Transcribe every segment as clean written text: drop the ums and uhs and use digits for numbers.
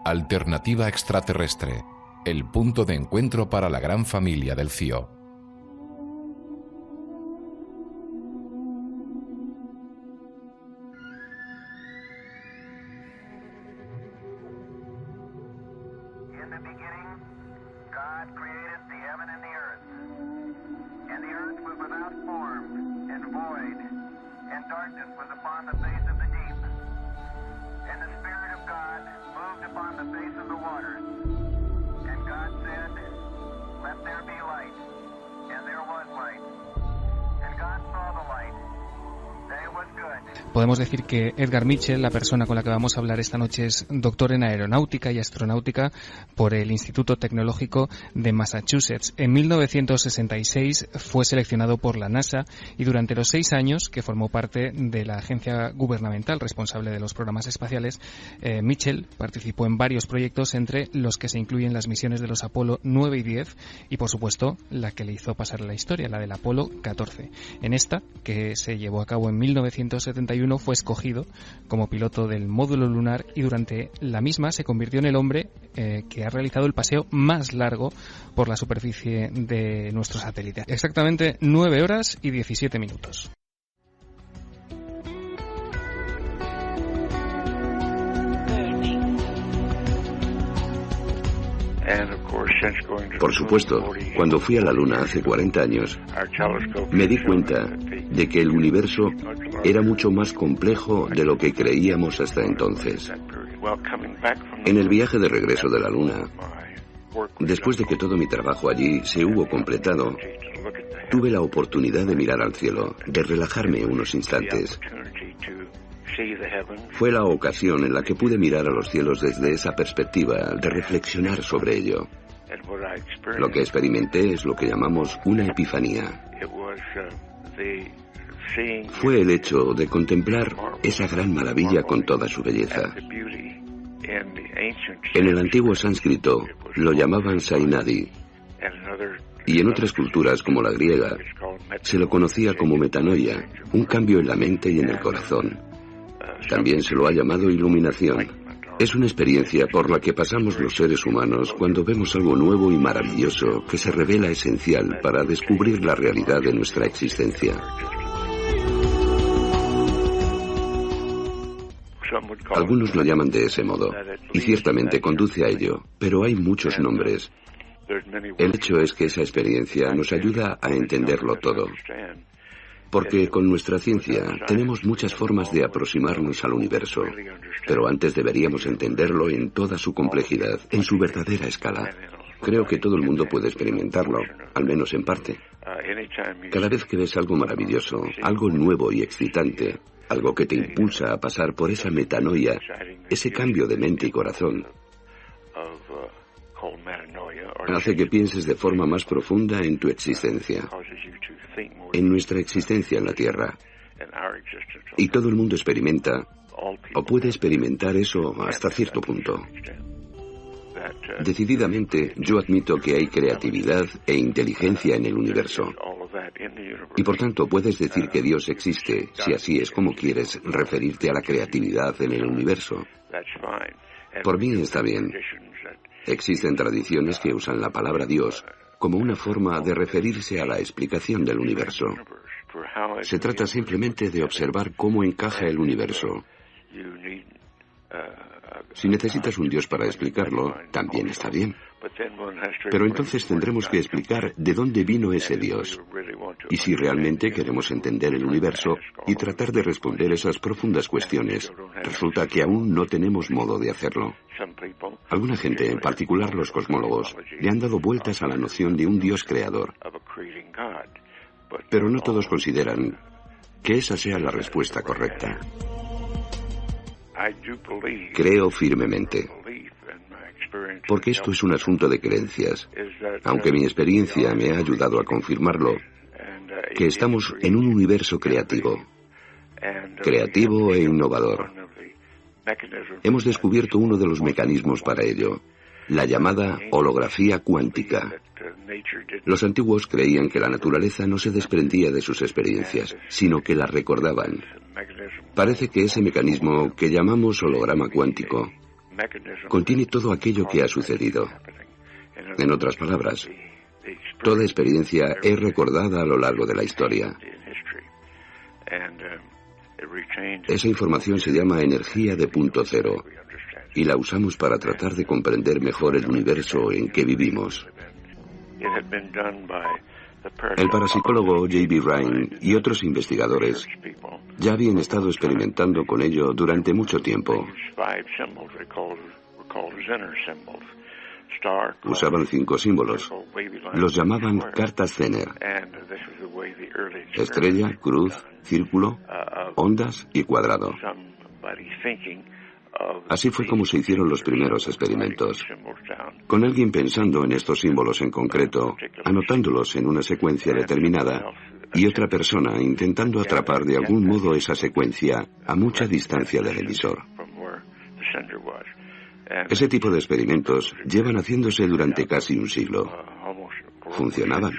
Alternativa extraterrestre, el punto de encuentro para la gran familia del CIO. Podemos decir que Edgar Mitchell, la persona con la que vamos a hablar esta noche, es doctor en aeronáutica y astronáutica por el Instituto Tecnológico de Massachusetts. En 1966 fue seleccionado por la NASA y durante los 6 años que formó parte de la agencia gubernamental responsable de los programas espaciales, Mitchell participó en varios proyectos, entre los que se incluyen las misiones de los Apolo 9 y 10 y, por supuesto, la que le hizo pasar a la historia, la del Apolo 14. En esta, que se llevó a cabo en 1971, fue escogido como piloto del módulo lunar y durante la misma se convirtió en el hombre que ha realizado el paseo más largo por la superficie de nuestro satélite. Exactamente 9 horas y 17 minutos. Por supuesto, cuando fui a la Luna hace 40 años, me di cuenta de que el universo era mucho más complejo de lo que creíamos hasta entonces. En el viaje de regreso de la Luna, después de que todo mi trabajo allí se hubo completado, tuve la oportunidad de mirar al cielo, de relajarme unos instantes. Fue la ocasión en la que pude mirar a los cielos desde esa perspectiva, de reflexionar sobre ello. Lo que experimenté es lo que llamamos una epifanía. Fue el hecho de contemplar esa gran maravilla con toda su belleza. En el antiguo sánscrito lo llamaban Sainadi, y en otras culturas como la griega se lo conocía como metanoia, un cambio en la mente y en el corazón. También se lo ha llamado iluminación. Es una experiencia por la que pasamos los seres humanos cuando vemos algo nuevo y maravilloso que se revela esencial para descubrir la realidad de nuestra existencia. Algunos lo llaman de ese modo, y ciertamente conduce a ello, pero hay muchos nombres. El hecho es que esa experiencia nos ayuda a entenderlo todo. Porque con nuestra ciencia tenemos muchas formas de aproximarnos al universo, pero antes deberíamos entenderlo en toda su complejidad, en su verdadera escala. Creo que todo el mundo puede experimentarlo, al menos en parte. Cada vez que ves algo maravilloso, algo nuevo y excitante, algo que te impulsa a pasar por esa metanoia, ese cambio de mente y corazón, hace que pienses de forma más profunda en tu existencia, en nuestra existencia en la Tierra. Y todo el mundo experimenta, o puede experimentar eso hasta cierto punto. Decididamente, yo admito que hay creatividad e inteligencia en el universo. Y por tanto, puedes decir que Dios existe, si así es como quieres referirte a la creatividad en el universo. Por mí está bien. Existen tradiciones que usan la palabra Dios como una forma de referirse a la explicación del universo. Se trata simplemente de observar cómo encaja el universo. Si necesitas un Dios para explicarlo, también está bien. Pero entonces tendremos que explicar de dónde vino ese Dios. Y si realmente queremos entender el universo y tratar de responder esas profundas cuestiones, resulta que aún no tenemos modo de hacerlo. Alguna gente, en particular los cosmólogos, le han dado vueltas a la noción de un Dios creador. Pero no todos consideran que esa sea la respuesta correcta. Creo firmemente, porque esto es un asunto de creencias, aunque mi experiencia me ha ayudado a confirmarlo, que estamos en un universo creativo e innovador. Hemos descubierto uno de los mecanismos para ello, la llamada holografía cuántica. Los antiguos creían que la naturaleza no se desprendía de sus experiencias, sino que las recordaban. Parece que ese mecanismo, que llamamos holograma cuántico, contiene todo aquello que ha sucedido. En otras palabras, toda experiencia es recordada a lo largo de la historia. Esa información se llama energía de punto cero y la usamos para tratar de comprender mejor el universo en que vivimos. El parapsicólogo J.B. Rhine y otros investigadores ya habían estado experimentando con ello durante mucho tiempo. Usaban 5 símbolos. Los llamaban cartas Zener: estrella, cruz, círculo, ondas y cuadrado. Así fue como se hicieron los primeros experimentos, con alguien pensando en estos símbolos en concreto, anotándolos en una secuencia determinada, y otra persona intentando atrapar de algún modo esa secuencia a mucha distancia del emisor. Ese tipo de experimentos llevan haciéndose durante casi un siglo. Funcionaban.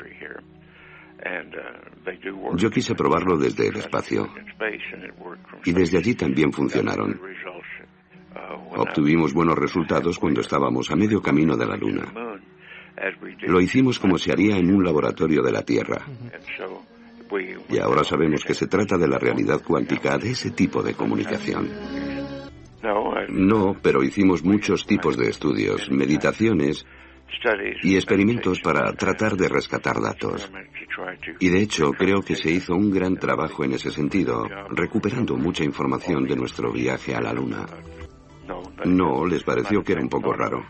Yo quise probarlo desde el espacio, y desde allí también funcionaron. Obtuvimos buenos resultados cuando estábamos a medio camino de la Luna. Lo hicimos como se haría en un laboratorio de la Tierra. Y ahora sabemos que se trata de la realidad cuántica, de ese tipo de comunicación. No, pero hicimos muchos tipos de estudios, meditaciones y experimentos para tratar de rescatar datos. Y de hecho, creo que se hizo un gran trabajo en ese sentido, recuperando mucha información de nuestro viaje a la Luna. No, les pareció que era un poco raro.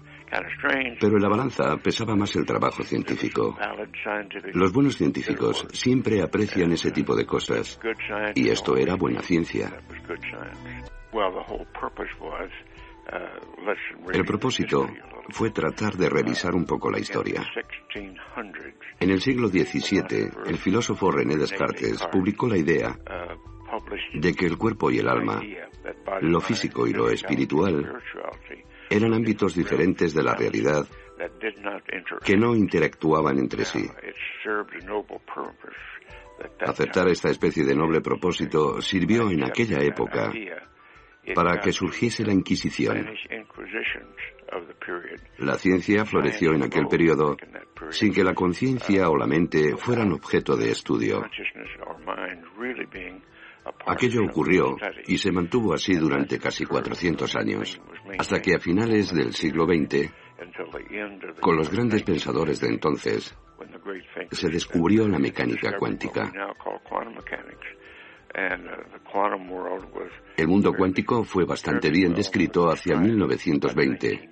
Pero en la balanza pesaba más el trabajo científico. Los buenos científicos siempre aprecian ese tipo de cosas. Y esto era buena ciencia. El propósito fue tratar de revisar un poco la historia. En el siglo XVII, el filósofo René Descartes publicó la idea de que el cuerpo y el alma, lo físico y lo espiritual, eran ámbitos diferentes de la realidad que no interactuaban entre sí. Aceptar esta especie de noble propósito sirvió en aquella época para que surgiese la Inquisición. La ciencia floreció en aquel periodo sin que la conciencia o la mente fueran objeto de estudio. Aquello ocurrió y se mantuvo así durante casi 400 años, hasta que a finales del siglo XX, con los grandes pensadores de entonces, se descubrió la mecánica cuántica. El mundo cuántico fue bastante bien descrito hacia 1920,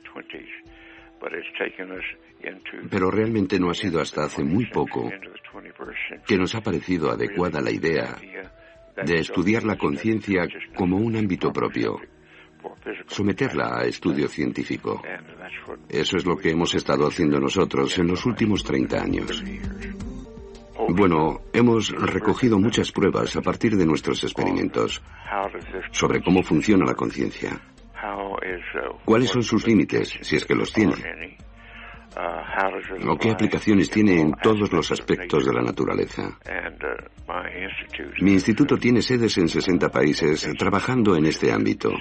pero realmente no ha sido hasta hace muy poco que nos ha parecido adecuada la idea de estudiar la conciencia como un ámbito propio, someterla a estudio científico. Eso es lo que hemos estado haciendo nosotros en los últimos 30 años. Bueno, hemos recogido muchas pruebas a partir de nuestros experimentos sobre cómo funciona la conciencia. ¿Cuáles son sus límites, si es que los tiene? ¿O qué aplicaciones tiene en todos los aspectos de la naturaleza? Mi instituto tiene sedes en 60 países trabajando en este ámbito.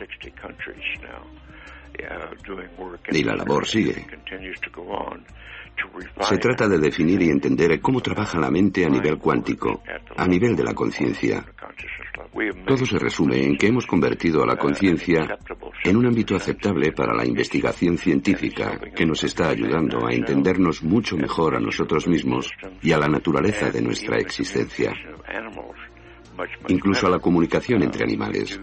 Y la labor sigue. Se trata de definir y entender cómo trabaja la mente a nivel cuántico, a nivel de la conciencia. Todo se resume en que hemos convertido a la conciencia en un ámbito aceptable para la investigación científica que nos está ayudando a entendernos mucho mejor a nosotros mismos y a la naturaleza de nuestra existencia. Incluso a la comunicación entre animales.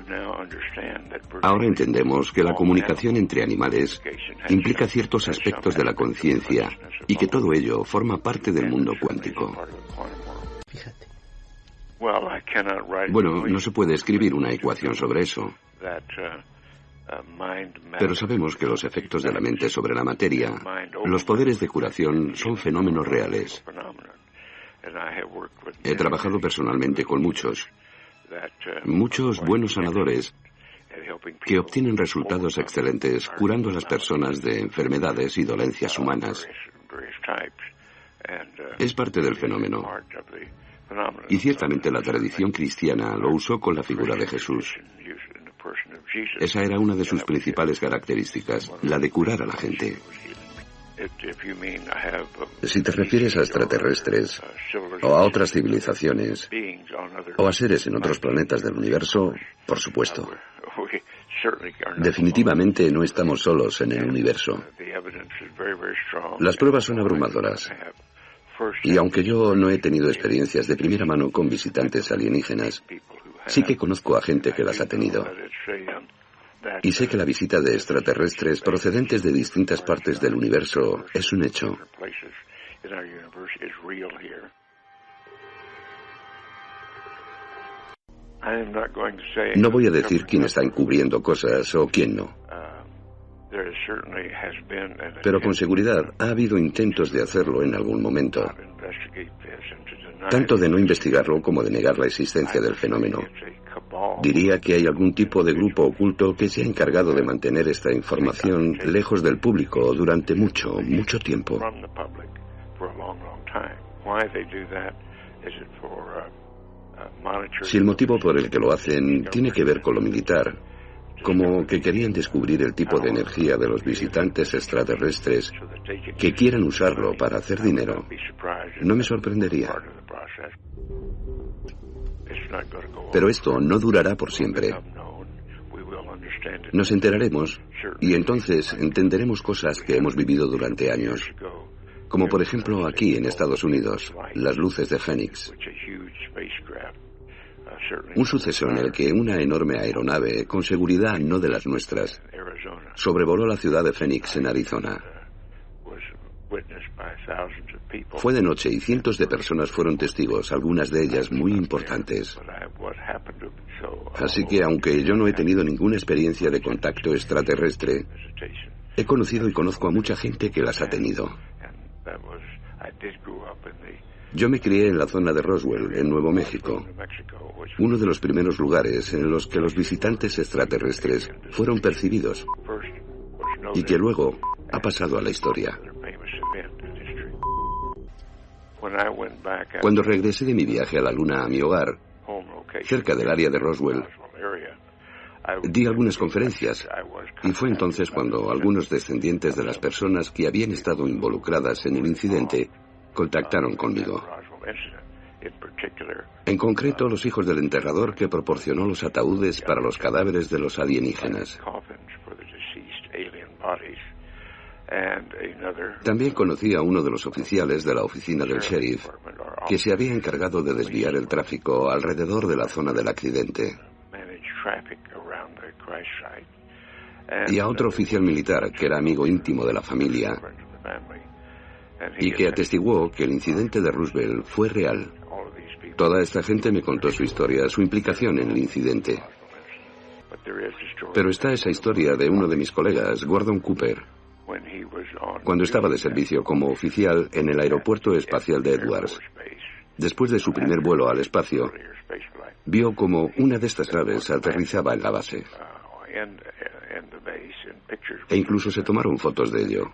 Ahora entendemos que la comunicación entre animales implica ciertos aspectos de la conciencia y que todo ello forma parte del mundo cuántico. Fíjate. Bueno, no se puede escribir una ecuación sobre eso. Pero sabemos que los efectos de la mente sobre la materia, los poderes de curación, son fenómenos reales. He trabajado personalmente con muchos buenos sanadores que obtienen resultados excelentes curando a las personas de enfermedades y dolencias humanas. Es parte del fenómeno. Y ciertamente la tradición cristiana lo usó con la figura de Jesús. Esa era una de sus principales características, la de curar a la gente. Si te refieres a extraterrestres, o a otras civilizaciones, o a seres en otros planetas del universo, por supuesto. Definitivamente no estamos solos en el universo. Las pruebas son abrumadoras. Y aunque yo no he tenido experiencias de primera mano con visitantes alienígenas, sí que conozco a gente que las ha tenido. Y sé que la visita de extraterrestres procedentes de distintas partes del universo es un hecho. No voy a decir quién está encubriendo cosas o quién no. Pero con seguridad ha habido intentos de hacerlo en algún momento. Tanto de no investigarlo como de negar la existencia del fenómeno. Diría que hay algún tipo de grupo oculto que se ha encargado de mantener esta información lejos del público durante mucho, mucho tiempo. Si el motivo por el que lo hacen tiene que ver con lo militar, como que querían descubrir el tipo de energía de los visitantes extraterrestres que quieran usarlo para hacer dinero, no me sorprendería. Pero esto no durará por siempre. Nos enteraremos y entonces entenderemos cosas que hemos vivido durante años. Como por ejemplo aquí en Estados Unidos, las luces de Phoenix. Un suceso en el que una enorme aeronave, con seguridad no de las nuestras, sobrevoló la ciudad de Phoenix en Arizona. Fue de noche y cientos de personas fueron testigos, algunas de ellas muy importantes. Así que, aunque yo no he tenido ninguna experiencia de contacto extraterrestre, he conocido y conozco a mucha gente que las ha tenido. Yo me crié en la zona de Roswell, en Nuevo México, uno de los primeros lugares en los que los visitantes extraterrestres fueron percibidos y que luego ha pasado a la historia. Cuando regresé de mi viaje a la Luna a mi hogar, cerca del área de Roswell, di algunas conferencias y fue entonces cuando algunos descendientes de las personas que habían estado involucradas en el incidente contactaron conmigo. En concreto, los hijos del enterrador que proporcionó los ataúdes para los cadáveres de los alienígenas. También conocí a uno de los oficiales de la oficina del sheriff que se había encargado de desviar el tráfico alrededor de la zona del accidente. Y a otro oficial militar que era amigo íntimo de la familia y que atestiguó que el incidente de Roosevelt fue real. Toda esta gente me contó su historia, su implicación en el incidente. Pero está esa historia de uno de mis colegas, Gordon Cooper, cuando estaba de servicio como oficial en el aeropuerto espacial de Edwards. Después de su primer vuelo al espacio, vio como una de estas naves aterrizaba en la base. E incluso se tomaron fotos de ello.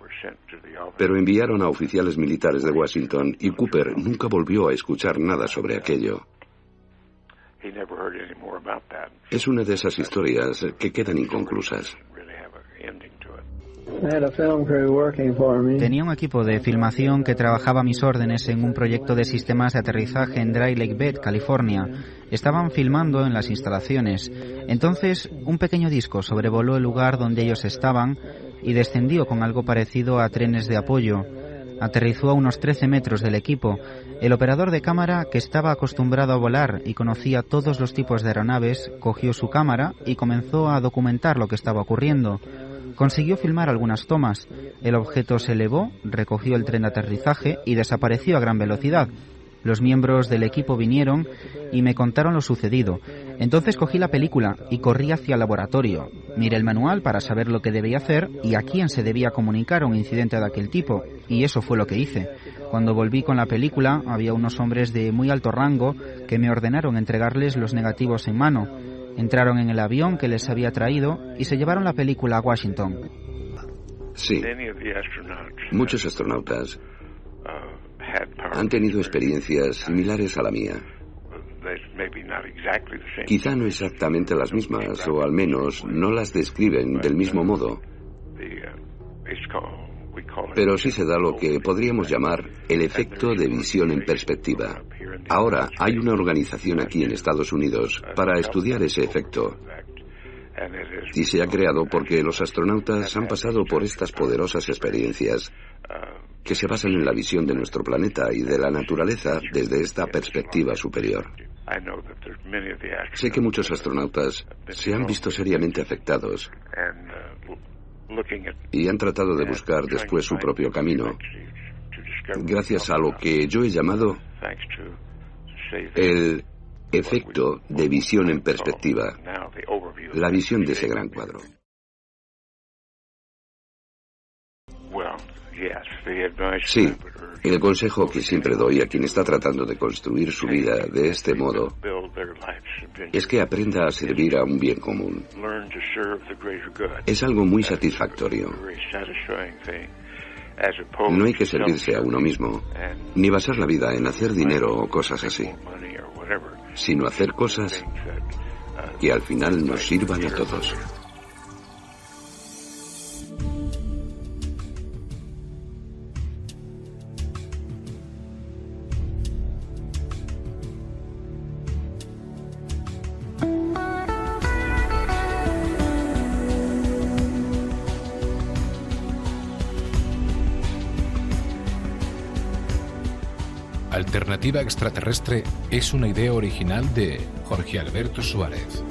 Pero enviaron a oficiales militares de Washington y Cooper nunca volvió a escuchar nada sobre aquello. Es una de esas historias que quedan inconclusas. Tenía un equipo de filmación que trabajaba a mis órdenes en un proyecto de sistemas de aterrizaje en Dry Lake Bed, California. Estaban filmando en las instalaciones. Entonces, un pequeño disco sobrevoló el lugar donde ellos estaban y descendió con algo parecido a trenes de apoyo. Aterrizó a unos 13 metros del equipo. El operador de cámara, que estaba acostumbrado a volar y conocía todos los tipos de aeronaves, cogió su cámara y comenzó a documentar lo que estaba ocurriendo. Consiguió filmar algunas tomas. El objeto se elevó, recogió el tren de aterrizaje y desapareció a gran velocidad. Los miembros del equipo vinieron y me contaron lo sucedido. Entonces cogí la película y corrí hacia el laboratorio. Miré el manual para saber lo que debía hacer y a quién se debía comunicar un incidente de aquel tipo. Y eso fue lo que hice. Cuando volví con la película, había unos hombres de muy alto rango que me ordenaron entregarles los negativos en mano. Entraron en el avión que les había traído y se llevaron la película a Washington. Sí. Muchos astronautas han tenido experiencias similares a la mía. Quizá no exactamente las mismas, o al menos no las describen del mismo modo. Pero sí se da lo que podríamos llamar el efecto de visión en perspectiva. Ahora hay una organización aquí en Estados Unidos para estudiar ese efecto. Y se ha creado porque los astronautas han pasado por estas poderosas experiencias que se basan en la visión de nuestro planeta y de la naturaleza desde esta perspectiva superior. Sé que muchos astronautas se han visto seriamente afectados y han tratado de buscar después su propio camino, gracias a lo que yo he llamado el efecto de visión en perspectiva, la visión de ese gran cuadro. Sí, el consejo que siempre doy a quien está tratando de construir su vida de este modo es que aprenda a servir a un bien común. Es algo muy satisfactorio. No hay que servirse a uno mismo, ni basar la vida en hacer dinero o cosas así, sino hacer cosas que al final nos sirvan a todos. Alternativa extraterrestre es una idea original de Jorge Alberto Suárez.